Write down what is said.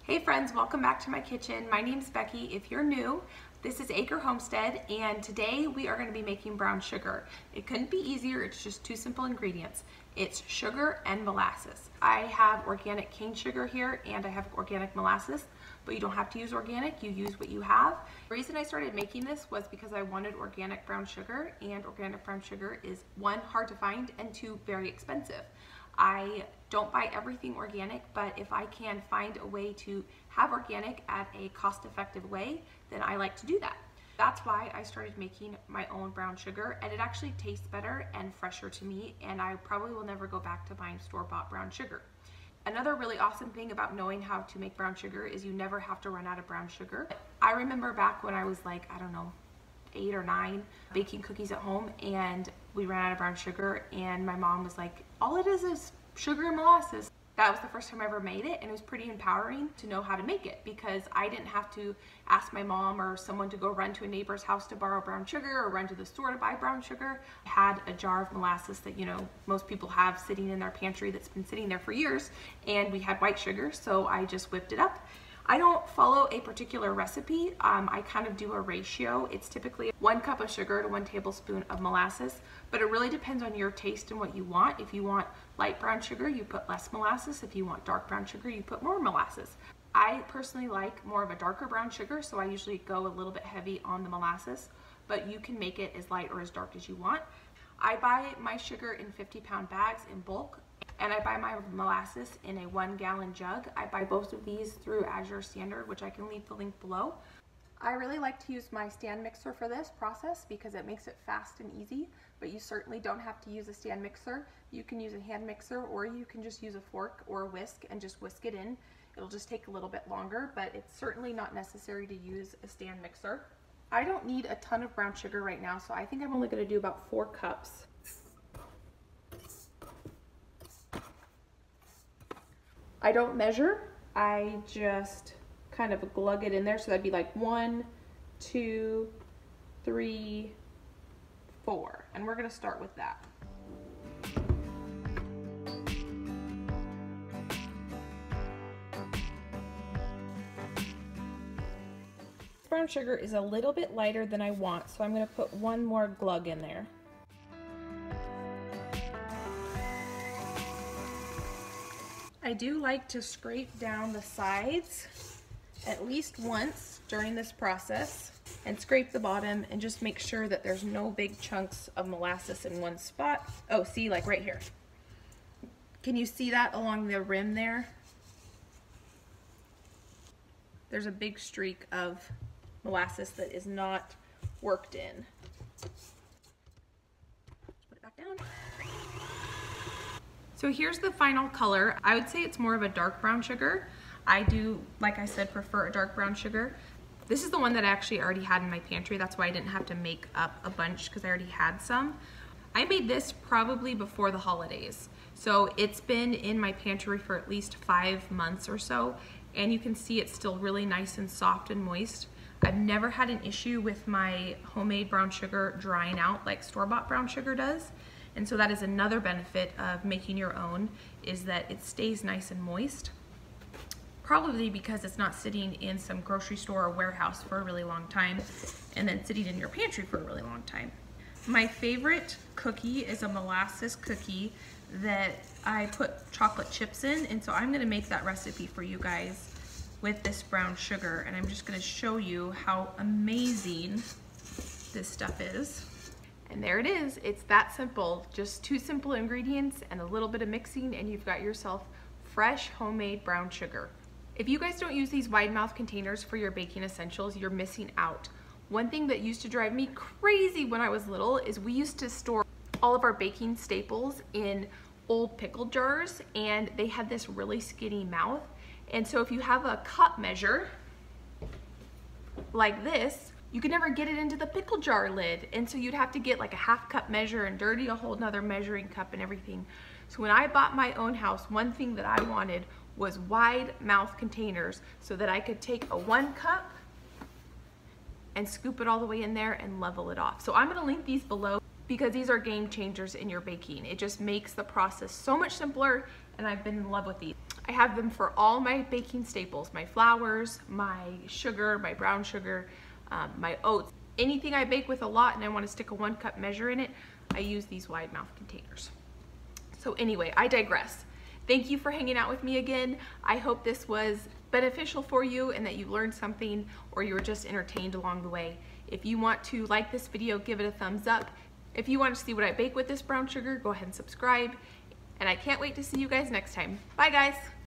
Hey friends, welcome back to my kitchen. My name's Becky. If you're new, this is Acre Homestead, and today we are going to be making brown sugar. It couldn't be easier. It's just two simple ingredients. It's sugar and molasses. I have organic cane sugar here and I have organic molasses, but you don't have to use organic. You use what you have. The reason I started making this was because I wanted organic brown sugar, and organic brown sugar is one, hard to find, and two, very expensive. I don't buy everything organic, but if I can find a way to have organic at a cost-effective way, then I like to do that. That's why I started making my own brown sugar, and it actually tastes better and fresher to me, and I probably will never go back to buying store-bought brown sugar. Another really awesome thing about knowing how to make brown sugar is you never have to run out of brown sugar. I remember back when I was like, I don't know, 8 or 9, baking cookies at home, and we ran out of brown sugar, and my mom was like, all it is sugar and molasses. That was the first time I ever made it, and it was pretty empowering to know how to make it, because I didn't have to ask my mom or someone to go run to a neighbor's house to borrow brown sugar or run to the store to buy brown sugar. I had a jar of molasses that, you know, most people have sitting in their pantry that's been sitting there for years, and we had white sugar, so I just whipped it up. I don't follow a particular recipe. I kind of do a ratio. It's typically 1 cup of sugar to 1 tablespoon of molasses, but it really depends on your taste and what you want. If you want light brown sugar, you put less molasses. If you want dark brown sugar, you put more molasses. I personally like more of a darker brown sugar, so I usually go a little bit heavy on the molasses, but you can make it as light or as dark as you want. I buy my sugar in 50-pound bags in bulk, and I buy my molasses in a 1-gallon jug. I buy both of these through Azure Standard, which I can leave the link below. I really like to use my stand mixer for this process because it makes it fast and easy, but you certainly don't have to use a stand mixer. You can use a hand mixer, or you can just use a fork or a whisk and just whisk it in. It'll just take a little bit longer, but it's certainly not necessary to use a stand mixer. I don't need a ton of brown sugar right now, so I think I'm only going to do about 4 cups. I don't measure, I just kind of glug it in there, so that'd be like 1, 2, 3, 4, and we're gonna start with that. Brown sugar is a little bit lighter than I want, so I'm gonna put 1 more glug in there. I do like to scrape down the sides at least once during this process and scrape the bottom and just make sure that there's no big chunks of molasses in one spot. Oh, see, like right here. Can you see that along the rim there? There's a big streak of molasses that is not worked in. Put it back down. So here's the final color. I would say it's more of a dark brown sugar. I do, like I said, prefer a dark brown sugar. This is the one that I actually already had in my pantry. That's why I didn't have to make up a bunch, because I already had some. I made this probably before the holidays. So it's been in my pantry for at least 5 months or so, and you can see it's still really nice and soft and moist. I've never had an issue with my homemade brown sugar drying out like store-bought brown sugar does. And so that is another benefit of making your own, is that it stays nice and moist. Probably because it's not sitting in some grocery store or warehouse for a really long time and then sitting in your pantry for a really long time. My favorite cookie is a molasses cookie that I put chocolate chips in, and so I'm gonna make that recipe for you guys with this brown sugar, and I'm just gonna show you how amazing this stuff is. And there it is. It's that simple. Just 2 simple ingredients and a little bit of mixing, and you've got yourself fresh homemade brown sugar. If you guys don't use these wide mouth containers for your baking essentials, you're missing out. One thing that used to drive me crazy when I was little is we used to store all of our baking staples in old pickle jars, and they had this really skinny mouth. And so if you have a cup measure like this, you could never get it into the pickle jar lid, and so you'd have to get like a 1/2 cup measure and dirty a whole nother measuring cup and everything. So when I bought my own house, one thing that I wanted was wide mouth containers so that I could take a 1 cup and scoop it all the way in there and level it off. So I'm gonna link these below because these are game changers in your baking. It just makes the process so much simpler, and I've been in love with these. I have them for all my baking staples, my flours, my sugar, my brown sugar, my oats. Anything I bake with a lot and I want to stick a 1 cup measure in it, I use these wide mouth containers. So anyway, I digress. Thank you for hanging out with me again. I hope this was beneficial for you and that you learned something or you were just entertained along the way. If you want to like this video, give it a thumbs up. If you want to see what I bake with this brown sugar, go ahead and subscribe. And I can't wait to see you guys next time. Bye guys.